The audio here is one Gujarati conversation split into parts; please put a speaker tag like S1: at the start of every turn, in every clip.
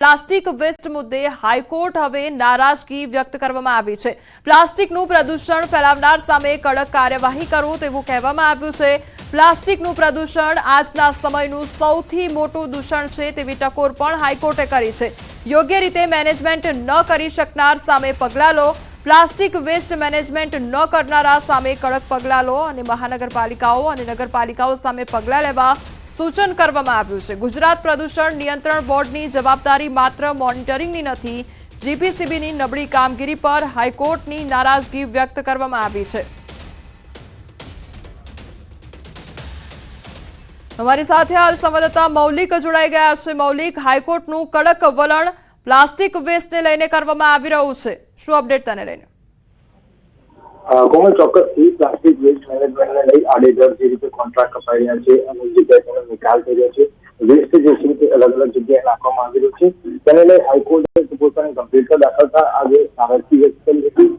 S1: પ્લાસ્ટિક વેસ્ટ મુદ્દે હાઈકોર્ટ હવે નારાજગી વ્યક્ત કરવામાં આવી છે। પ્લાસ્ટિકનું પ્રદૂષણ ફેલાવનાર સામે કડક કાર્યવાહી કરો તેવું કહેવામાં આવ્યું છે। પ્લાસ્ટિકનું પ્રદૂષણ આજના સમયનું સૌથી મોટું દૂષણ છે તેવી ટકોર પણ હાઈકોર્ટે કરી છે। યોગ્ય રીતે મેનેજમેન્ટ ન કરી શકનાર સામે પગલાં લો, પ્લાસ્ટિક વેસ્ટ મેનેજમેન્ટ ન કરનારા સામે કડક પગલાં લો અને મહાનગરપાલિકાઓ અને નગરપાલિકાઓ સામે પગલાં લેવા સૂચન કરવામાં આવ્યું છે। ગુજરાત પ્રદૂષણ નિયંત્રણ બોર્ડની જવાબદારી માત્ર મોનિટરિંગની નથી, જીપીસીબીની નબળી કામગીરી પર હાઈકોર્ટની નારાજગી વ્યક્ત કરવામાં આવી છે। हमारी साथ हाल संवाददाता मौलिक जोड़ाई गया है। मौलिक, हाईकोर्टનું કડક વલણ પ્લાસ્ટિક વેસ્ટને લઈને કરવામાં આવી રહ્યું છે, શું અપડેટ તને લઈને?
S2: કોમલ, ચોક્કસથી પ્લાસ્ટિક વેસ્ટ મેનેજમેન્ટને લઈ આડેધડ જે રીતે કોન્ટ્રાક્ટ અપાઈ રહ્યા છે અને જગ્યાએ તેનો નિકાલ થઈ રહ્યો છે, વેસ્ટ જે છે તે અલગ અલગ જગ્યાએ નાખવામાં આવી રહ્યું છે, તેને લઈ હાઈકોર્ટે પોતાની ગંભીરતા દાખવતા આજે નારાજગી વ્યક્ત કરી હતી।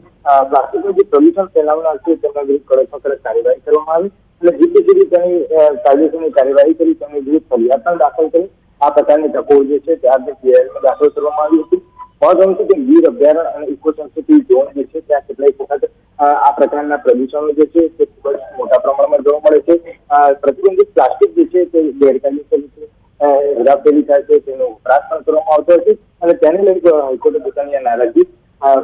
S2: પ્લાસ્ટિકનું જે પ્રદૂષણ ફેલાવનાર છે તેમના વિરુદ્ધ કડકમાં કડક કાર્યવાહી કરવામાં આવી અને જીપીસીબી તેની કાયદેસરની કાર્યવાહી કરી તેમની વિરુદ્ધ ફરિયાદ પણ દાખલ કરી। આ પ્રકારની ટકોર જે છે તે આજે પીઆઈએલમાં દાખલ કરવામાં આવી હતી। મહત્વનું છે કે ગીર અભયારણ્ય અને ઇકો સંસ્કૃતિ ઝોન જે છે ત્યાં કેટલાક વખત આ પ્રકારના પ્રદૂષણો જે છે તે ખૂબ જ મોટા પ્રમાણમાં જોવા મળે છે। પ્રતિબંધિત પ્લાસ્ટિક જે છે તે ગેરકાયદેસર રીતે હેરાફેરી થાય છે, તેનો વપરાશ પણ કરવામાં આવતો છે અને તેને લઈ હાઈકોર્ટે પોતાની નારાજગી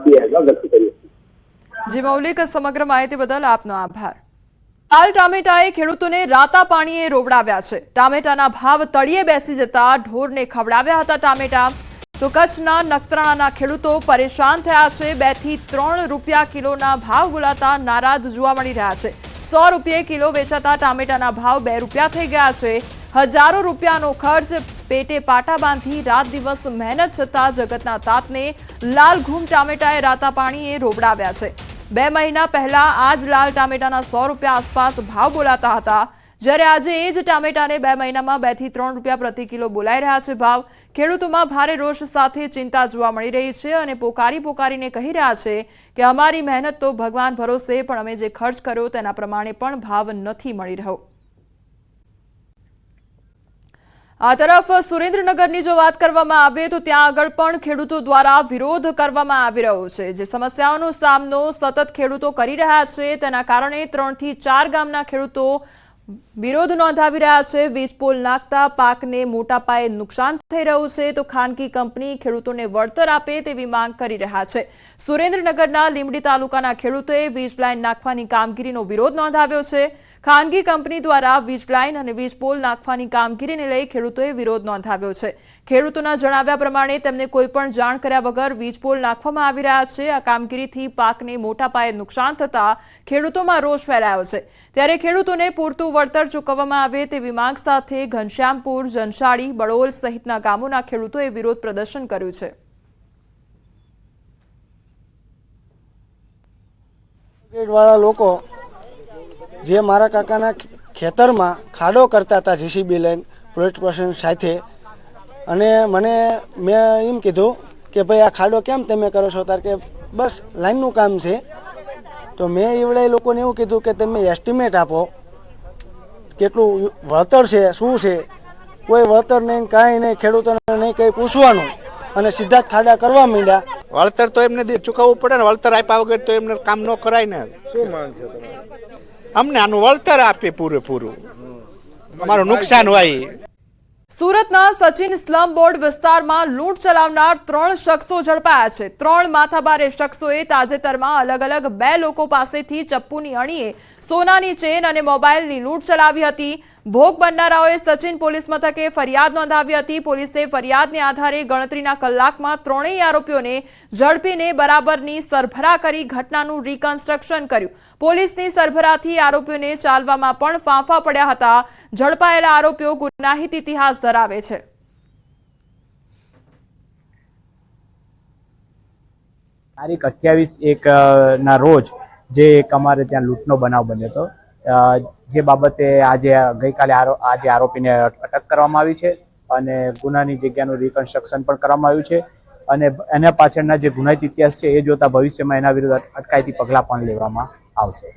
S2: પીઆઈએલમાં વ્યક્ત કરી હતી।
S1: જી મૌલિક, સમગ્ર માહિતી બદલ આપનો આભાર। લાલ ટામેટાએ ખેડૂતોને રાતા પાણીએ રોવડાવ્યા છે। ટામેટાના ભાવ તળિયે બેસી જતા ઢોરને ખવડાવ્યા હતા ટામેટા। તો કચ્છના નખત્રાણાના ખેડૂતો પરેશાન થયા છે। 2 થી 3 રૂપિયા કિલોના ભાવ બોલાતા નારાજ જોવા મળી રહ્યા છે। 100 રૂપિયે કિલો વેચાતા ટામેટાના ભાવ 2 રૂપિયા થઈ ગયા છે। હજારો રૂપિયાનો ખર્ચ પેટે પાટા બાંધી રાત દિવસ મહેનત છતાં જગતના તાતને લાલ ઘૂમ ટામેટાએ રાતા પાણીએ રોવડાવ્યા છે। 2 મહિના પહેલા આ જ લાલ ટામેટાના 100 રૂપિયા આસપાસ ભાવ બોલાતા હતા, જ્યારે આજે એ જ ટામેટાને 2 મહિનામાં 2 થી 3 રૂપિયા પ્રતિ કિલો બોલાઈ રહ્યા છે ભાવ। ખેડૂતોમાં ભારે રોષ સાથે ચિંતા જોવા મળી રહી છે અને પોકારીને કહી રહ્યા છે કે અમારી મહેનત તો ભગવાન ભરોસે, પણ અમે જે ખર્ચ કર્યો તેના પ્રમાણે પણ ભાવ નથી મળી રહ્યો। આ તરફ સુરેન્દ્રનગરની જો વાત કરવામાં આવે તો ત્યાં આગળ પણ ખેડૂતો દ્વારા વિરોધ કરવામાં આવી રહ્યો છે। જે સમસ્યાઓનો સામનો સતત ખેડૂતો કરી રહ્યા છે તેના કારણે 3 થી 4 ગામના ખેડૂતો વિરોધ નોંધાવી રહ્યા છે। વીજપોલ નાખતા પાકને મોટા પાયે નુકસાન થઈ રહ્યું છે, તો ખાનગી કંપની ખેડૂતોને વળતર આપે તેવી માંગ કરી રહ્યા છે। સુરેન્દ્રનગરના લીંબડી તાલુકાના ખેડૂતોએ વીજ લાઇન નાખવાની કામગીરીનો વિરોધ નોંધાવ્યો છે। ખાનગી કંપની દ્વારા વીજ લાઇન અને વીજપોલ નાખવાની કામગીરીને લઈ ખેડૂતોએ વિરોધ નોંધાવ્યો છે। ખેડૂતોના જણાવ્યા પ્રમાણે તેમને કોઈ પણ જાણ કર્યા વગર વીજપોલ નાખવામાં આવી રહ્યા છે। આ કામગીરીથી પાકને મોટા પાયે નુકસાન થતા ખેડૂતોમાં રોષ ફેલાયો છે, ત્યારે ખેડૂતોને પૂરતું વળતર ચૂકવવામાં આવે તેવી માંગ સાથે ઘનશ્યામપુર, જનશાળી, બળોલ સહિતના ગામોના ખેડૂતોએ વિરોધ પ્રદર્શન કર્યું છે।
S3: વાળા લોકો જે મારા કાકાના ખેતરમાં ખાડો કરતા હતા જીસીબી લઈને પોલીસ સ્ટેશન સાથે, અને મેં એમ કીધું કે ભાઈ આ ખાડો કેમ તમે કરો છો? તાર કે બસ લાઈનનું કામ છે। તો મેં એવડે લોકોને એવું કીધું કે તમે એસ્ટિમેટ આપો, કેટલું વળતર છે, શું છે? કોઈ વળતર નહીં, કાંઈ નહીં, ખેડૂતોને નહીં કંઈ પૂછવાનું અને સીધા જ ખાડા કરવા માંડ્યા।
S4: વળતર તો એમને ચૂકવવું પડે ને, વળતર આપ્યા વગર તો એમને કામ ન કરાય ને। શું માંગ છે તમારી? અમને આનું વળતર આપે પૂરેપૂરું, અમારું નુકસાન હોય।
S1: સુરતના સચિન સ્લમ બોર્ડ વિસ્તારમાં લૂંટ ચલાવનાર 3 શખ્સો ઝડપાયા છે। 3 માથાભારે શખ્સોએ તાજેતરમાં અલગ અલગ 2 લોકો પાસેથી ચપ્પુની અણીએ સોનાની ચેન અને મોબાઈલની લૂંટ ચલાવી હતી। ભોગ બનનારાઓએ સચિન પોલીસ મથકે ફરિયાદ નોંધાવી હતી। પોલીસે ફરિયાદને આધારે ગણતરીના કલાકમાં 3 આરોપીઓને ઝડપીને બરાબરની સરભરા કરી ઘટનાનું રિકન્સ્ટ્રક્શન કર્યું। પોલીસની સરભરાથી આરોપીઓને ચાલવામાં પણ ફાંફા પડ્યા હતા। ઝડપાયેલા આરોપીઓ ગુનાહિત ઇતિહાસ ધરાવે છે।
S5: તારીખ 28/1 ના રોજ જે એક અમારે ત્યાં લૂંટનો બનાવ બન્યો હતો, જે બાબતે ગઈકાલે આરોપીને અટક કરવામાં આવી છે અને ગુનાની જગ્યાનું રિકન્સ્ટ્રક્શન પણ કરવામાં આવ્યું છે અને એના પાછળના જે ગુનાહિત ઇતિહાસ છે એ જોતા ભવિષ્યમાં એના વિરુદ્ધ અટકાયતી પગલાં પણ લેવામાં આવશે।